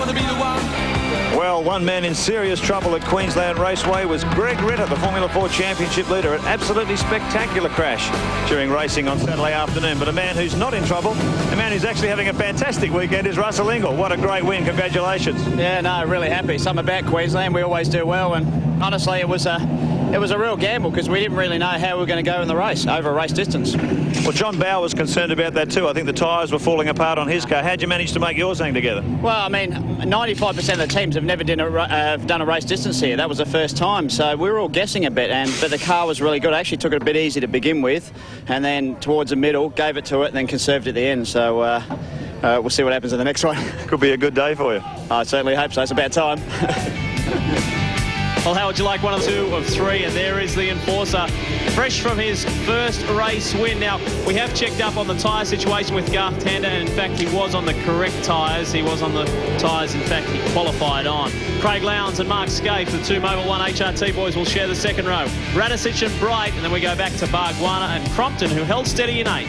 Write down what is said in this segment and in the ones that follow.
gonna be the one. Well, one man in serious trouble at Queensland Raceway was Greg Ritter, the Formula 4 Championship leader. An absolutely spectacular crash during racing on Saturday afternoon. But a man who's not in trouble, a man who's actually having a fantastic weekend, is Russell Ingall. What a great win. Congratulations. Yeah, no, really happy. Something about Queensland, we always do well. And honestly, it was a real gamble because we didn't really know how we were going to go in the race, over a race distance. Well, John Bower was concerned about that too. I think the tyres were falling apart on his car. How'd you manage to make yours hang together? Well, I mean, 95% of the teams have never done a race distance here. That was the first time, so we were all guessing a bit. But the car was really good. I actually took it a bit easy to begin with, and then towards the middle, gave it to it, and then conserved at the end. So we'll see what happens in the next one. Could be a good day for you. I certainly hope so. It's about time. Well, how would you like 1 or 2 of 3? And there is the Enforcer, fresh from his first race win. Now, we have checked up on the tyre situation with Garth Tander, and in fact, he was on the correct tyres. He was on the tyres, in fact, he qualified on. Craig Lowndes and Mark Scaife, the 2 Mobil 1 HRT boys, will share the second row. Radicic and Bright, and then we go back to Bargwana and Crompton, who held steady in 8.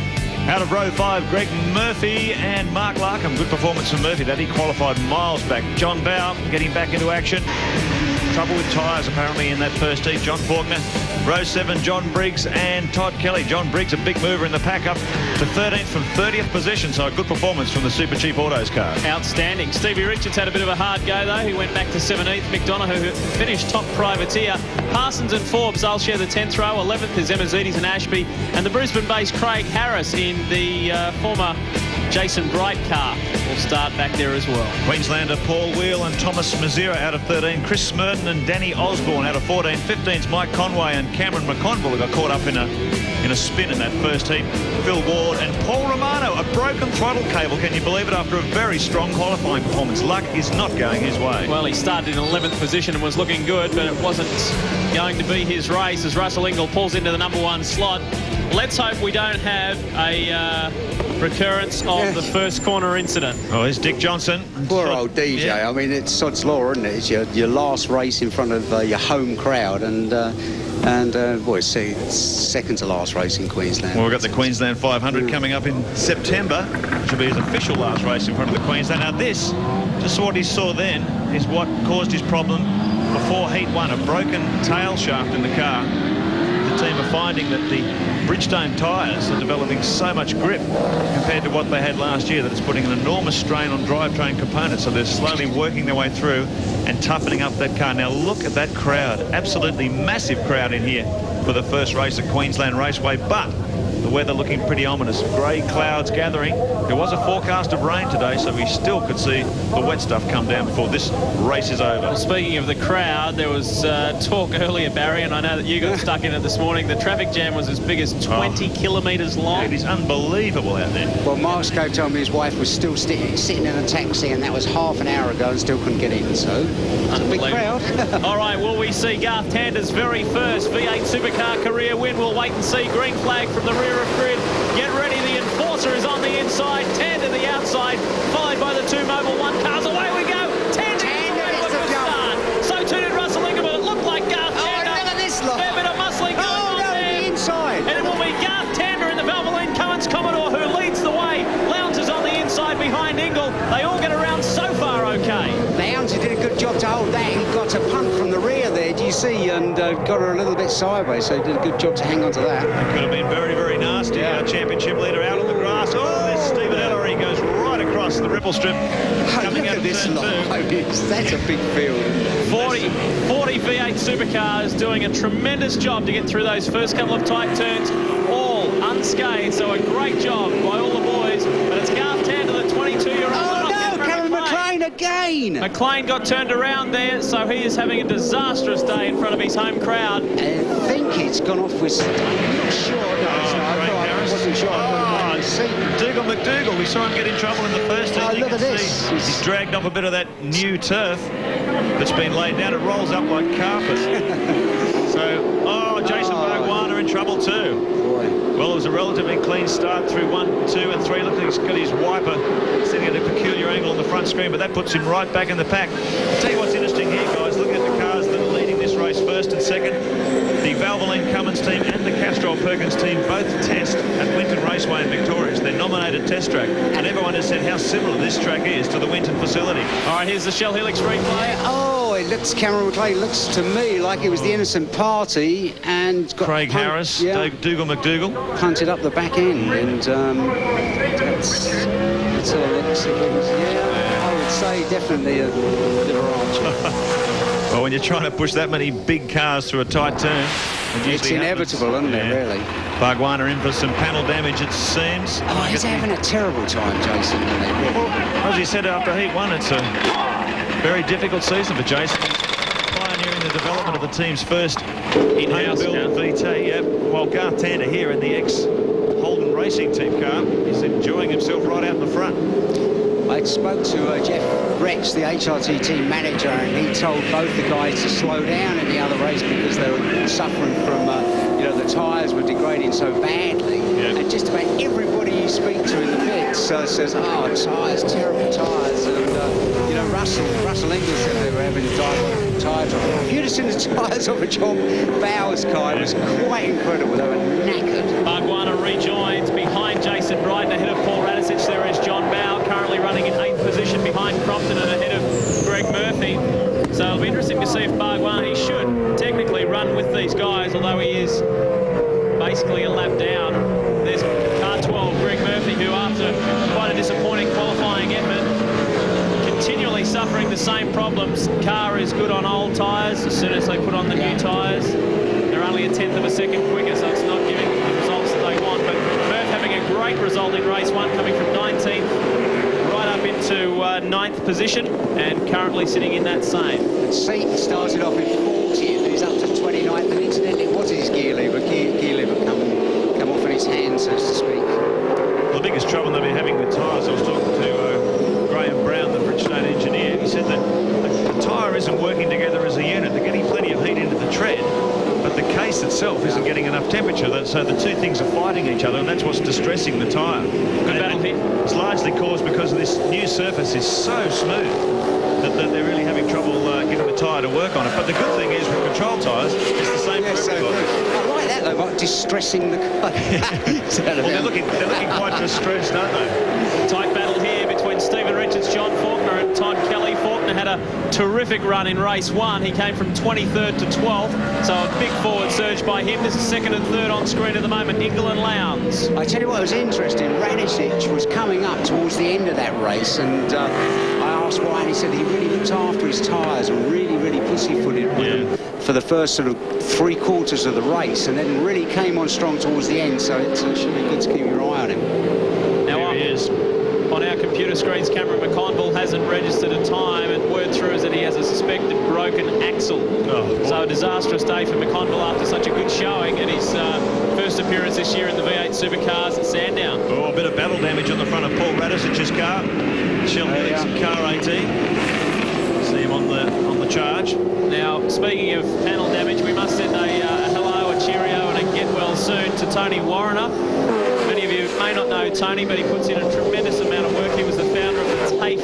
Out of row 5, Greg Murphy and Mark Larkham. Good performance from Murphy. That he qualified miles back. John Bower getting back into action. Trouble with tyres apparently in that first heat. John Faulkner. Row 7, John Briggs and Todd Kelly. John Briggs, a big mover in the pack, up to 13th from 30th position. So a good performance from the Super Cheap Autos car. Outstanding. Stevie Richards had a bit of a hard go though. He went back to 17th. Mick Donoghue finished top privateer. Parsons and Forbes, they'll share the 10th row. 11th is Emma and Ashby. And the Brisbane-based Craig Harris in the former Jason Bright car will start back there as well. Queenslander Paul Wheel and Thomas Mazira out of 13. Chris Smurden and Danny Osborne out of 14. 15's Mike Conway and Cameron McConville, who got caught up in a spin in that first heat. Phil Ward and Paul Romano, a broken throttle cable. Can you believe it? After a very strong qualifying performance, luck is not going his way. Well, he started in 11th position and was looking good, but it wasn't going to be his race as Russell Ingall pulls into the number 1 slot. Let's hope we don't have a recurrence of the first corner incident. Oh, here's Dick Johnson. Poor old DJ. Yeah. I mean, it's sod's law, isn't it? It's your last race in front of your home crowd, and boy, see, it's second to last race in Queensland. Well, we've got the Queensland 500 coming up in September, which will be his official last race in front of the Queensland. Now this, just what he saw then, is what caused his problem before Heat 1, a broken tail shaft in the car. The team are finding that the Bridgestone tyres are developing so much grip compared to what they had last year that it's putting an enormous strain on drivetrain components. So they're slowly working their way through and toughening up that car. Now look at that crowd. Absolutely massive crowd in here for the first race at Queensland Raceway. But the weather looking pretty ominous. Grey clouds gathering. There was a forecast of rain today, so we still could see the wet stuff come down before this race is over. Well, speaking of the crowd, there was talk earlier, Barry, and I know that you got stuck in it this morning. The traffic jam was as big as 20 kilometres long. It is unbelievable out there. Well, Mark Scaife told me his wife was still sitting in a taxi, and that was half an hour ago, and still couldn't get in. So it's a big crowd. All right, will we see Garth Tander's very first V8 Supercar career win? We'll wait and see. Green flag from the rear of grid. Get ready, the Enforcer is on the inside, Tander the outside, followed by the 2 Mobil 1 cars. Away we go. Tander gets the start. So too did Russell Ingall, but it looked like Garth Tander. Look at this lot. Fair bit of muscling going on there. The inside. And it will be Garth Tander in the Valvoline Cummins Commodore who leads the way. Lowndes is on the inside behind Ingall. They all get around so far okay. Lowndes did a good job to hold that. He got a punt from the rear there, do you see, and got her a little bit sideways, so he did a good job to hang on to that. It could have been very, very nasty. Our championship leader out on the grass. Oh, there's Stephen Ellery goes right across the ripple strip. Look at this lot. That's a big field. 40 V8 Supercars doing a tremendous job to get through those first couple of tight turns, all unscathed. So a great job by all the boys. But it's Garth Tander, the 22-year-old. Oh no, Cameron McLean again. McLean got turned around there, so he is having a disastrous day in front of his home crowd. I think it's gone off with... I'm not sure. No, I wasn't sure. Dougal McDougall, we saw him get in trouble in the first heat. Look at this. He's dragged off a bit of that new turf that's been laid down. It rolls up like carpet. So, Jason Bargwana in trouble too. Boy. Well, it was a relatively clean start through 1, 2 and 3. Look, he's got his wiper sitting at a peculiar angle on the front screen, but that puts him right back in the pack. I'll tell you what's interesting here, guys, looking at the cars that are leading this race first and second. The Valvoline Cummins team and the Castrol Perkins team both test at Winton Raceway in Victoria. It's their nominated test track, and everyone has said how similar this track is to the Winton facility. All right, here's the Shell Helix replay. Oh, it looks, Cameron McLean looks to me like it was the innocent party and got Craig Harris, Dougal McDougall. punted up the back end, and let's have a look. Yeah, I would say definitely a Liberage. Well, when you're trying to push that many big cars through a tight turn, it's inevitable, isn't it, really? Bargwanna in for some panel damage, it seems. Oh, he's having a terrible time, Jason, isn't he? Well, as you said after Heat 1, it's a very difficult season for Jason. Pioneering the development of the team's first in-house built VT. Yep. While Garth Tander here in the ex-Holden Racing Team car is enjoying himself right out in the front. I spoke to Jeff Rex, the HRT team manager, and he told both the guys to slow down in the other race because they were suffering from, the tyres were degrading so badly. Yeah. And just about everybody you speak to in the pits says, oh, tyres, terrible tyres. And, Russell England said they were having tyre trouble. If you'd have seen the tyres of a John Bowers car, it was quite incredible. They were knackered. Bargwanna rejoins behind Jason Brighton, ahead of Paul Radisich. There is John Bow, currently running in 8th position behind Crompton and ahead of Greg Murphy. So it'll be interesting to see if Bargwanna, he should technically run with these guys, although he is basically a lap down. There's car 12, Greg Murphy, who after quite a disappointing qualifying effort, continually suffering the same problems. Car is good on old tyres. As soon as they put on the new tyres, they're only a 1/10 of a second quicker, so it's not giving the results that they want. But Murph having a great result in race 1, coming from 19th right up into 9th position, and currently sitting in that same. Seaton started off in 40th, he's up to 29th, and incidentally it was his gear lever come off in his hand, so to speak. The biggest trouble they've been having with tyres, I was talking to Graham Brown, the Bridgestone engineer. He said that the tyre isn't working together as a unit. They're getting plenty of heat into the tread, but the case itself isn't getting enough temperature, so the two things are fighting each other, and that's what's distressing the tyre. Good battle here. It's largely caused because this new surface is so smooth that they're really having trouble getting the tyre to work on it. But the good thing is with control tyres, it's the same for everybody. I like that though, like distressing the car. Well, they're looking quite distressed, aren't they? Tight battle here between Stephen Richards, John Faulkner and Todd Kelly. Faulkner had a terrific run in race 1. He came from 23rd to 12th, so a big forward surge by him. This is 2nd and 3rd on screen at the moment, Ingle and Lowndes. I tell you what was interesting, Radisich was coming up towards the end of that race, and I asked why, and he said he really looked after his tyres and really pussyfooted with them for the first sort of 3/4 of the race, and then really came on strong towards the end, so it should be good to keep your eye on him. Now There he is. on our computer screens, Cameron McConville hasn't registered a time, and word through is that he has a suspected broken axle. So a disastrous day for McConville after such a good showing at his first appearance this year in the V8 Supercars at Sandown. Oh, a bit of battle damage on the front of Paul Radisich's car. Shell Helix car 18. See him on the charge. Now, speaking of panel damage, we must send a hello, a cheerio, and a get well soon to Tony Warrener. Many of you may not know Tony, but he puts in a tremendous amount of work. He was the founder of the TAFE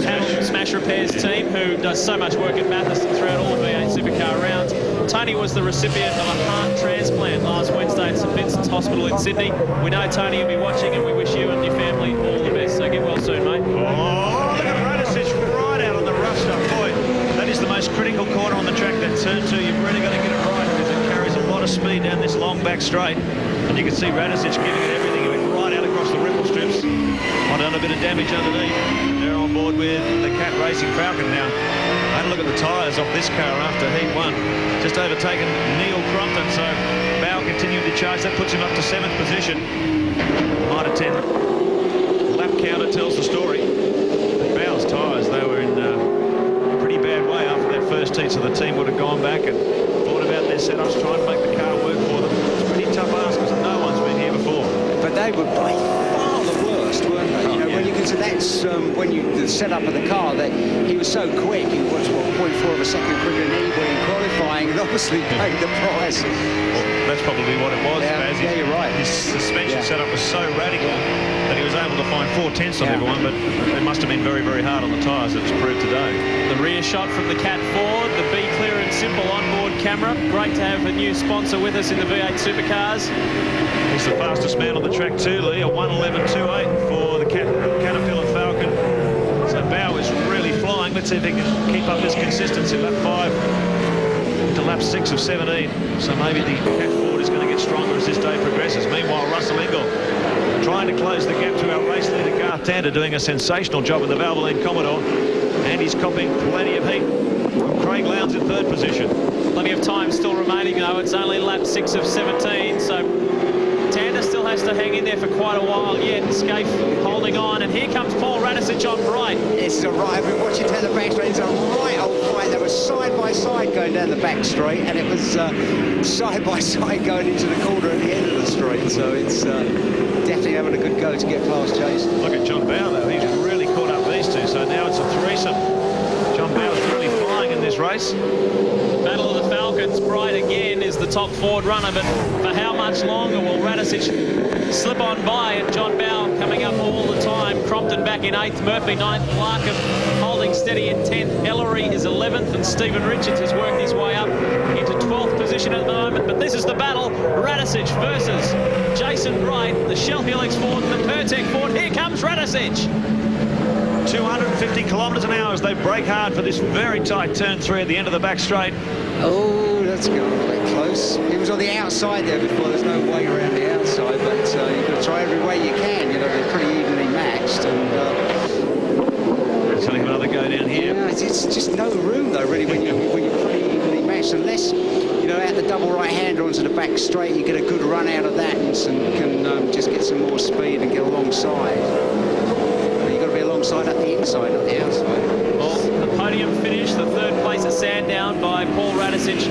panel smash repairs team, who does so much work at Bathurst and throughout all the V8 Supercar rounds. Tony was the recipient of a heart transplant last Wednesday at St Vincent's Hospital in Sydney. We know Tony will be watching, and we wish you and your family all the best. So get well soon, mate. Oh, look at Radisich right out on the rough stuff. Boy, that is the most critical corner on the track, that turn 2. You've really got to get it right because it carries a lot of speed down this long back straight. And you can see Radisich giving it everything. He went right out across the ripple strips. Might have done a bit of damage underneath. They're on board with the Cat Racing Falcon now. Have a look at the tyres off this car after Heat 1. Just overtaken Neil Crompton, so Bow continued to charge. That puts him up to 7th position. Might have 10. Lap counter tells the story. Bow's tyres, they were in a pretty bad way after that first heat, so the team would have gone back and thought about their setups, trying to make the car work for them. It's a pretty tough ask because no one's been here before. But they were by far the worst, weren't they? You know, when you consider that's when the setup of the car, that he was so quick. He was 0.4 of a second quicker than anybody in qualifying, and obviously paid the price. Well, that's probably what it was. Yeah, you're right. His suspension setup was so radical that he was able to find behind 4/10 of everyone, but it must have been very, very hard on the tyres, it's proved today. The rear shot from the Cat Ford, the Be Clear and Simple onboard camera. Great to have a new sponsor with us in the V8 Supercars. He's the fastest man on the track too, Lee, a 1:11.28 for the Caterpillar Falcon. So Bow is really flying. Let's see if he can keep up his consistency. Lap 5 to lap 6 of 17. So maybe the Cat Ford is going to get stronger as this day progresses. Meanwhile, Russell Ingall trying to close the gap to our race leader, Garth Tander, doing a sensational job in the Valvoline Commodore. And he's copying plenty of heat from Craig Lowndes in 3rd position. Plenty of time still remaining, though. It's only lap 6 of 17, so Tander still has to hang in there for quite a while yet. Scaife holding on, and here comes Paul Radisich on Bright. It's a right. I've been watching down the back straight. It's a right old fight. They were side by side going down the back straight, and it was side by side going into the corner at the end of the straight. So it's definitely having a good go to get past Jason. Look at John Bow, though. He's really caught up these two, so now it's a threesome. John Bow's really flying in this race. Battle of the Falcons. Bright again is the top Ford runner, but for how much longer will Radisich slip on by? And John Bow coming up all the time. Crompton back in 8th, Murphy 9th, Larkham holding steady in 10th. Ellery is 11th, and Stephen Richards has worked his way up into 12th position at the moment. But this is the battle. Radisich versus Jason Bright, the Shell Helix Ford and the Pertec Ford. Here comes Radisich. 250 kilometres an hour as they brake hard for this very tight turn 3 at the end of the back straight. Oh, that's going to be close. He was on the outside there before. There's no way around the outside, but you've got to try every way you can. You know, they're pretty evenly matched. And so we have another go down here. yeah, it's just no room though, really, when you're pretty evenly matched. Unless out the double right-hander onto the back straight, you get a good run out of that and can just get some more speed and get alongside. You've got to be alongside at the inside, not the outside. Well, the podium finish, the 3rd place at Sandown by Paul Radisich,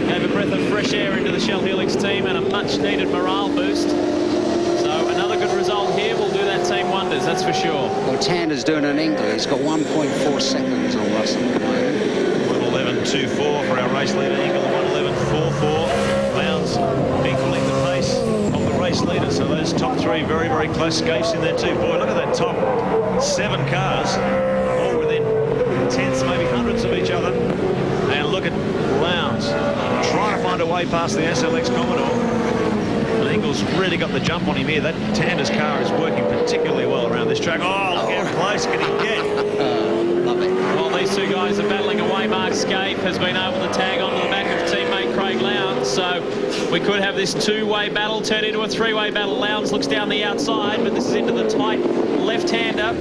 gave a breath of fresh air into the Shell Helix team and a much-needed morale boost. So another good result here will do that team wonders, that's for sure. Well, Tanner's doing an England. He's got 1.4 seconds on Russell. 1:11.24 for our race leader, England 1:11.44. Lowndes equaling the pace of the race leader. So those top 3 very, very close. Scaife's in there too. Boy, look at that top 7 cars, all within tenths, maybe hundreds of each other. And look at Lowndes trying to find a way past the SLX Commodore. And Ingall's really got the jump on him here. That Tander's car is working particularly well around this track. Oh, look how close can he get? Love it. While these two guys are battling away, Mark Scaife has been able to tag onto the back of teammate Craig Lowndes. So we could have this 2-way battle turn into a 3-way battle. Lowndes looks down the outside, but this is into the tight left-hander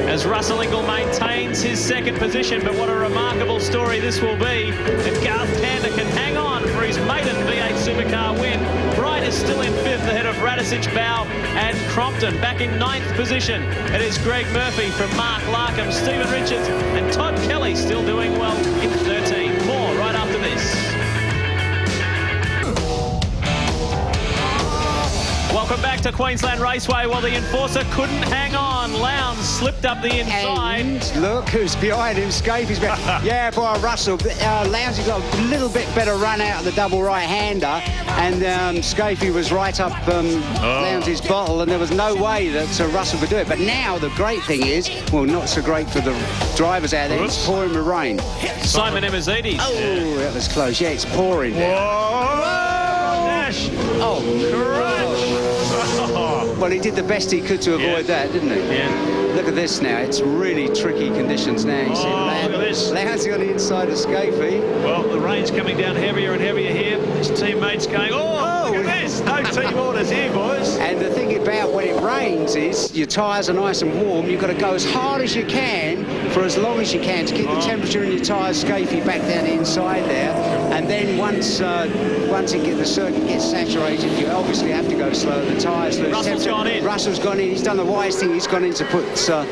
as Russell Ingall maintains his 2nd position. But what a remarkable story this will be if Garth Tander can hang on for his maiden V8 Supercar win. Bright is still in 5th ahead of Radisich, Bow and Crompton. Back in 9th position, it is Greg Murphy from Mark Larkham, Stephen Richards and Todd Kelly still doing well in 13th. More right after this. Welcome back to Queensland Raceway. Well, the Enforcer couldn't hang on. Lowndes slipped up the inside. And look who's behind him. Scaife is behind. Yeah, boy, Russell. Lowndes has got a little bit better run out of the double right-hander, and Scaife was right up Lowndes' bottle, and there was no way that Russell could do it. But now the great thing is, well, not so great for the drivers out there. It's pouring with rain. Simon Emmazides. Oh, that was close. Yeah, it's pouring. Whoa! Nash! Oh, well, he did the best he could to avoid that, didn't he? Yeah. Look at this now. It's really tricky conditions now. You see look at this. Lowndes on the inside of Scaife. Well, the rain's coming down heavier and heavier here. His teammates going, look at this. No team orders here, boys. And the thing about when it rains is your tyres are nice and warm. You've got to go as hard as you can for as long as you can to keep the temperature in your tyres, Scaife, back down the inside there. And then once the circuit gets saturated, you obviously have to go slow. The tyres lose Russell's gone in. Russell's gone in. He's done the wise thing. He's gone in to put some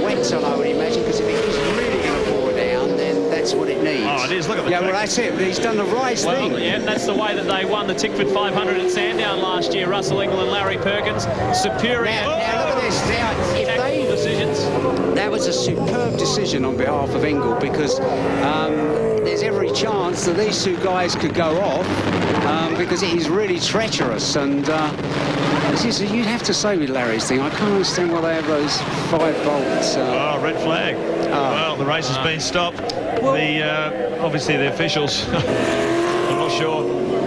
wets on, I would imagine, because if it is really going to pour down, then that's what it needs. Oh, it is. Look at the well, that's it. He's done the right thing. Well, yeah, that's the way that they won the Tickford 500 at Sandown last year. Russell Ingall and Larry Perkins. Superior. Now look at this. Now, if tactical decisions. That was a superb decision on behalf of Ingall, because there's every chance that these two guys could go off because it is really treacherous, and You'd have to say with Larry's thing, I can't understand why they have those 5 bolts. Oh, red flag. Well, the race has been stopped. Obviously the officials, I'm not sure,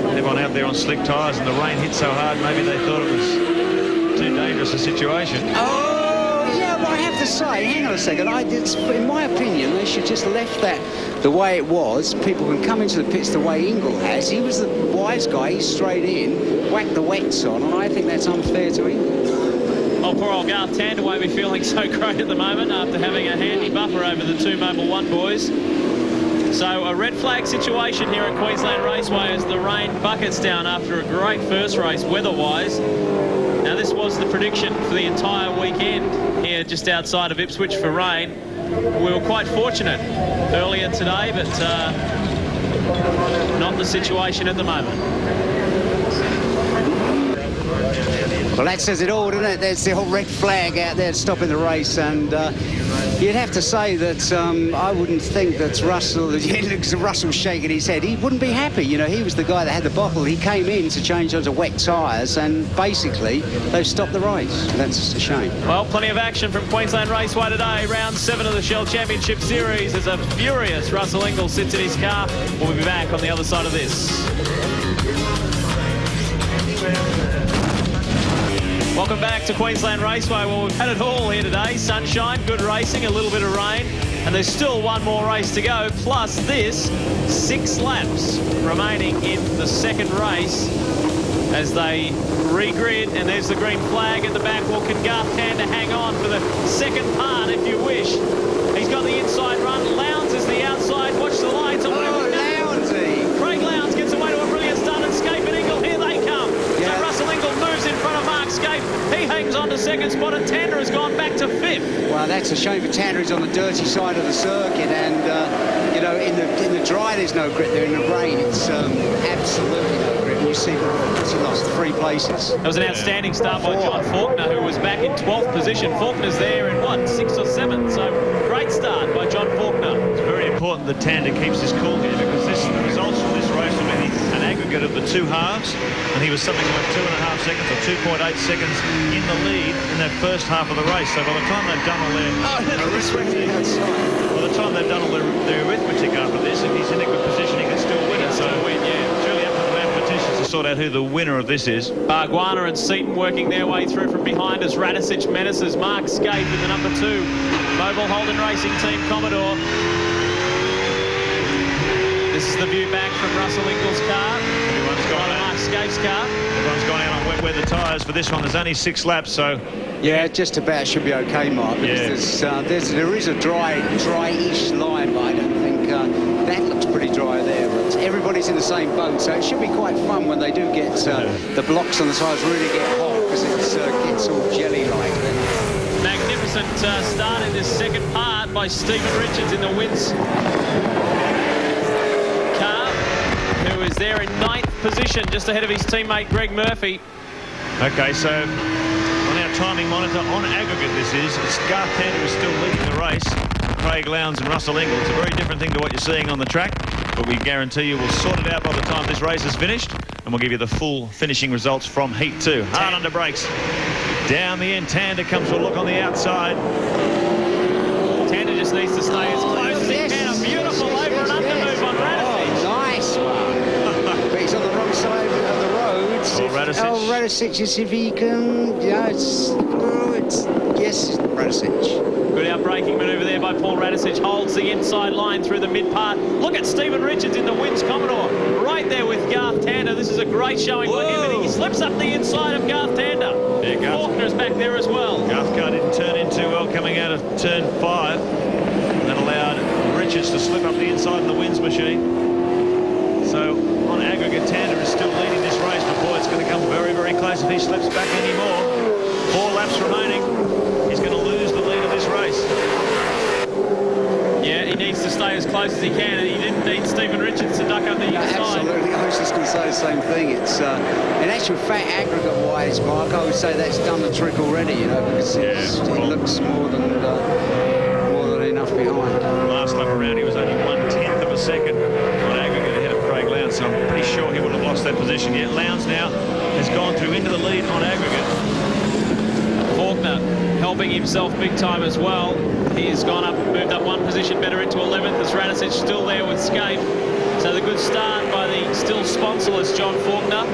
everyone out there on slick tyres, and the rain hit so hard, maybe they thought it was too dangerous a situation. Oh, yeah, but I have to say, hang on a second, in my opinion, they should just left that the way it was. People can come into the pits the way Ingle has. He was the wise guy, he's straight in, whacked the wets on, and I think that's unfair to Ingle. Oh, poor old Garth Tander won't be feeling so great at the moment after having a handy buffer over the 2 Mobil 1 boys. So a red flag situation here at Queensland Raceway as the rain buckets down after a great first race weather-wise. Now this was the prediction for the entire weekend here just outside of Ipswich for rain. We were quite fortunate earlier today, but not the situation at the moment. Well, that says it all, doesn't it? There's the whole red flag out there stopping the race, and you'd have to say that I wouldn't think that Russell, Russell's shaking his head. He wouldn't be happy. You know, he was the guy that had the bottle. He came in to change onto wet tyres, and basically they've stopped the race. That's just a shame. Well, plenty of action from Queensland Raceway today. Round 7 of the Shell Championship Series as a furious Russell Ingall sits in his car. We'll be back on the other side of this. Welcome back to Queensland Raceway. Well, we've had it all here today. Sunshine, good racing, a little bit of rain, and there's still one more race to go. Plus this, 6 laps remaining in the second race as they regrid, and there's the green flag at the back. Well, can Garth Tander hang on for the second part, if you wish? He's got the inside run. Lowndes is the outside. Watch the lights. Oh, Lowndesy. Craig Lowndes gets away to a brilliant start, and Scape and Ingle, here they come. Yeah. So Russell Ingall moves in front of Mark Scape. He hangs on to second spot, and Tander has gone back to 5th. Well, that's a shame for Tander. He's on the dirty side of the circuit, and you know, in the dry there's no grip there. In the rain, it's absolutely no grip. You see, he lost 3 places. That was an outstanding start by John Faulkner, who was back in 12th position. Faulkner's there in what, 6th or 7th? So great start by John Faulkner. It's very important that Tander keeps his cool here, because the results from this race will be an aggregate of the 2 halves, and he was something like 2.5 seconds or 2.8 seconds in the lead in that first half of the race. So by the time they've done all their arithmetic, after this, if he's in a good position, he can still win it. So it's really up to the mathematicians to sort out who the winner of this is. Barguana and Seaton working their way through from behind as Radicic menaces Mark Scape in the number 2 Mobil Holden Racing Team Commodore. This is the view back from Russell Ingall's car. Everyone's gone out. Mark Scape's car. Everyone's gone out on wet weather tyres for this one. There's only 6 laps, so Yeah, just about should be okay, Mark. Because there is a dry-ish line, but I don't think that looks pretty dry there. But everybody's in the same boat, so it should be quite fun when they do get the blocks on the sides really get hot, because it gets all jelly-like. Magnificent start in this second part by Stephen Richards in the wins car, who is there in 9th position, just ahead of his teammate Greg Murphy. okay, so on our timing monitor, on aggregate this is, it's Garth Tander is still leading the race. Craig Lowndes and Russell Ingall. It's a very different thing to what you're seeing on the track, but we guarantee you we'll sort it out by the time this race is finished, and we'll give you the full finishing results from Heat 2. Hard under brakes. Down the end, Tander comes to a look on the outside. Tander just needs to stay as close as he can. A beautiful over and under move on Radicic. Nice one. But he's on the wrong side of the road. Radicic. Radicic, if he can, yes, Radicic. Good outbraking manoeuvre there by Paul Radicic. Holds the inside line through the mid part. Look at Stephen Richards in the wins Commodore. Right there with Garth Tander. This is a great showing by him, and he slips up the inside of Garth Tander. Yeah, Faulkner's back there as well. Garth car didn't turn in too well coming out of turn 5. That allowed Richards to slip up the inside of the wins machine. So on aggregate, Tander is still leading this race, but boy, it's going to come very, very close if he slips back anymore. 4 laps remaining. He's going to lose the lead of this race. Yeah, he needs to stay as close as he can, and he didn't need Stephen Richards to duck up the inside. Absolutely, I was just going to say the same thing. It's in actual fact, aggregate-wise, Mark, I would say that's done the trick already. You know, because it looks more than enough behind. Last lap around, he was only 1/10 of a second on aggregate ahead of Craig Lowndes. minutes, and I'm pretty sure he would have lost that position yet. Lowndes now has gone through into the lead on aggregate. Faulkner helping himself big time as well. He's gone up, moved up one position better into 11th. As Radicic still there with Scaife. So the good start by the still sponsorless John Faulkner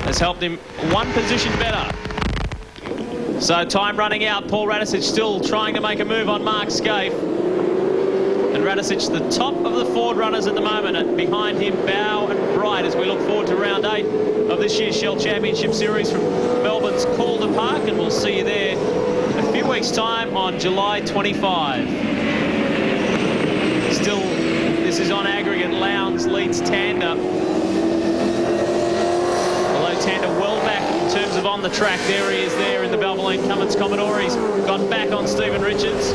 has helped him one position better. So time running out. Paul Radicic still trying to make a move on Mark Scaife. And Radicic the top of the Ford runners at the moment, and behind him Bow and Bright as we look forward to round 8 of this year's Shell Championship Series from Melbourne's Calder Park, and we'll see you there in a few weeks' time on July 25. Still, this is on aggregate. Lowndes leads Tander. Although Tander well back in terms of on the track. There he is there in the Valvoline Cummins Commodore. He's gone back on Stephen Richards.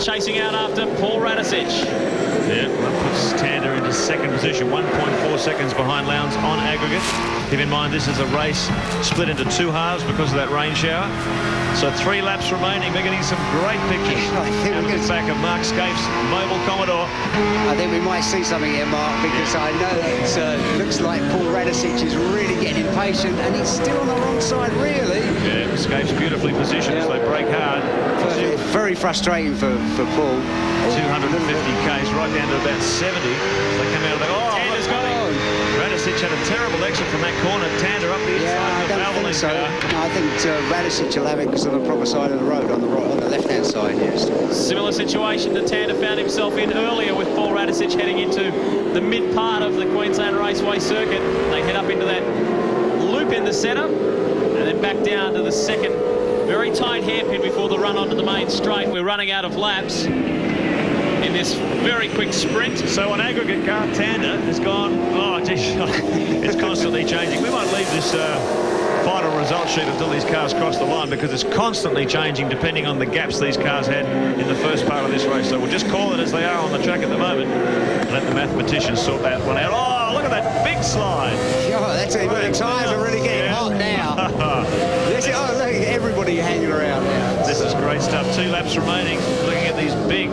Chasing out after Paul Radicic. Yeah, that puts Tander into second position, 1.4 seconds behind Lowndes on aggregate. Keep in mind this is a race split into 2 halves because of that rain shower. So 3 laps remaining. We're getting some great pictures out of the back of Mark Scaife's mobile Commodore. I think we might see something here, Mark, because I know that it looks like Paul Radicic is really getting impatient, and he's still on the wrong side, really. Yeah, Scaife's beautifully positioned as they break hard. Very frustrating for Paul. 250 k's right down to about 70. They come out of the... Tander's got him. Radicic had a terrible exit from that corner. Tander up the inside of the Valvoline so. car. No, I think Radicic will have it because on the proper side of the road, on the left-hand side, yes. Similar situation that Tander found himself in earlier with Paul Radicic heading into the mid part of the Queensland Raceway circuit. They head up into that loop in the centre and then back down to the second very tight hairpin before the run onto the main straight. We're running out of laps in this very quick sprint. So on aggregate, Garth Tander has gone, oh geez, it's constantly changing. We might leave this final result sheet until these cars cross the line, because it's constantly changing depending on the gaps these cars had in the first part of this race. So we'll just call it as they are on the track at the moment and let the mathematicians sort that one out. Oh, look at that big slide. Oh, that's it. The tyres are really getting hot now. Oh, look, everybody hanging around now. This is great stuff. 2 laps remaining. Looking at these big...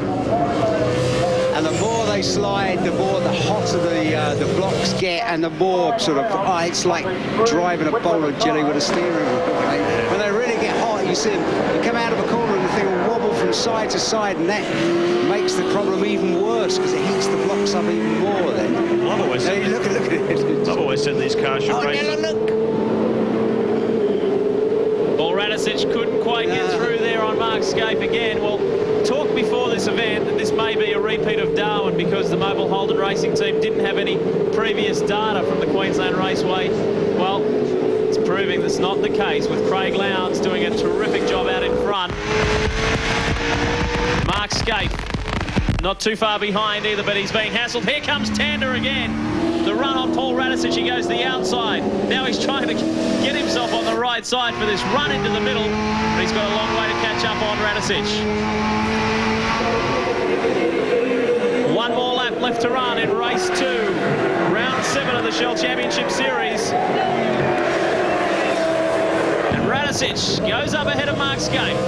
And the more they slide, the more the hotter the blocks get, and the more sort of, it's like driving a bowl of jelly with a steering wheel. When they really get hot, you see them, you come out of a corner and the thing will wobble from side to side, and that makes the problem even worse because it heats the blocks up even more then. I've always said, look at it. I've always said these cars should race. Look. Paul Radicic couldn't quite get through there on Mark Scaife again. Well, talk before this event that this may be a repeat of Darwin because the Mobile Holden Racing team didn't have any previous data from the Queensland Raceway. Well, it's proving that's not the case, with Craig Lowndes doing a terrific job out in front. Mark Scaife not too far behind either, but he's being hassled. Here comes Tander again. The run on Paul Radicic, he goes the outside. Now he's trying to get himself on the right side for this run into the middle, but he's got a long way to catch up on Radicic. 1 more lap left to run in race 2, round 7 of the Shell Championship Series. And Radicic goes up ahead of Mark Scaife.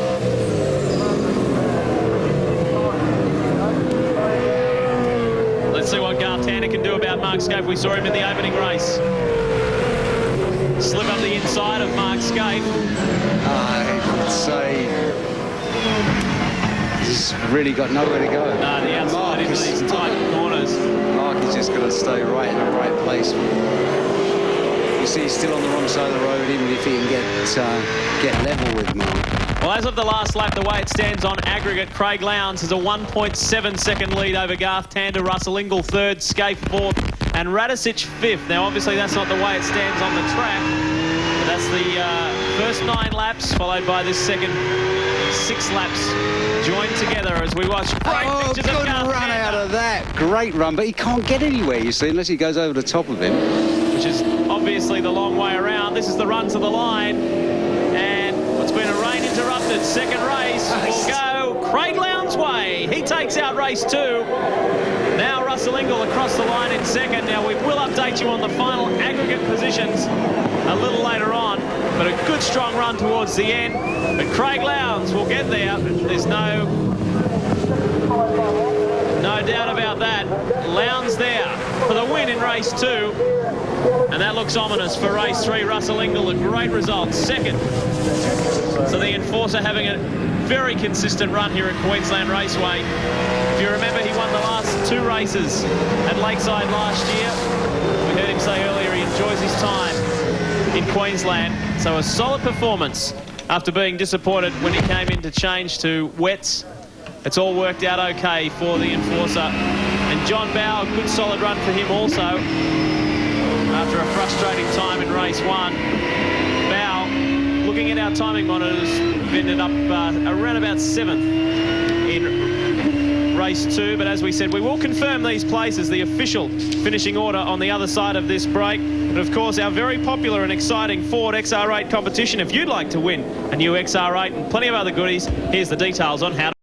Let's see what Garth Tander can do about Mark Scaife. We saw him in the opening race. Slip up the inside of Mark Scaife. I would say he's really got nowhere to go. No, the outside into these tight corners. Mark is just going to stay right in the right place. You see, he's still on the wrong side of the road, even if he can get level with Mark. Well, as of the last lap, the way it stands on aggregate, Craig Lowndes has a 1.7 second lead over Garth Tander, Russell Ingall 3rd, Scaife 4th, and Radicic 5th. Now, obviously, that's not the way it stands on the track. But that's the first 9 laps, followed by this second 6 laps joined together as we watch great pictures of Garth run Tander. out of that. Great run, but he can't get anywhere, you see, unless he goes over the top of him. Which is obviously the long way around. This is the run to the line. And what's been a rain-interrupted second race will go Craig Lowndes' way. He takes out race 2. Now Russell Ingall across the line in second. Now we will update you on the final aggregate positions a little later on. But a good strong run towards the end. But Craig Lowndes will get there. There's no doubt about that. Lowndes there for the win in race race 2. And that looks ominous for race 3. Russell Ingall, a great result, second. So the Enforcer having a very consistent run here at Queensland Raceway. If you remember, he won the last 2 races at Lakeside last year. We heard him say earlier he enjoys his time in Queensland. So a solid performance after being disappointed when he came in to change to wets. It's all worked out okay for the Enforcer. And John Bowe, a good solid run for him also after a frustrating time in race 1. Bowe, looking at our timing monitors, ended up around about 7th in race 2. But as we said, we will confirm these places, the official finishing order on the other side of this break. But of course, our very popular and exciting Ford XR8 competition. If you'd like to win a new XR8 and plenty of other goodies, here's the details on how to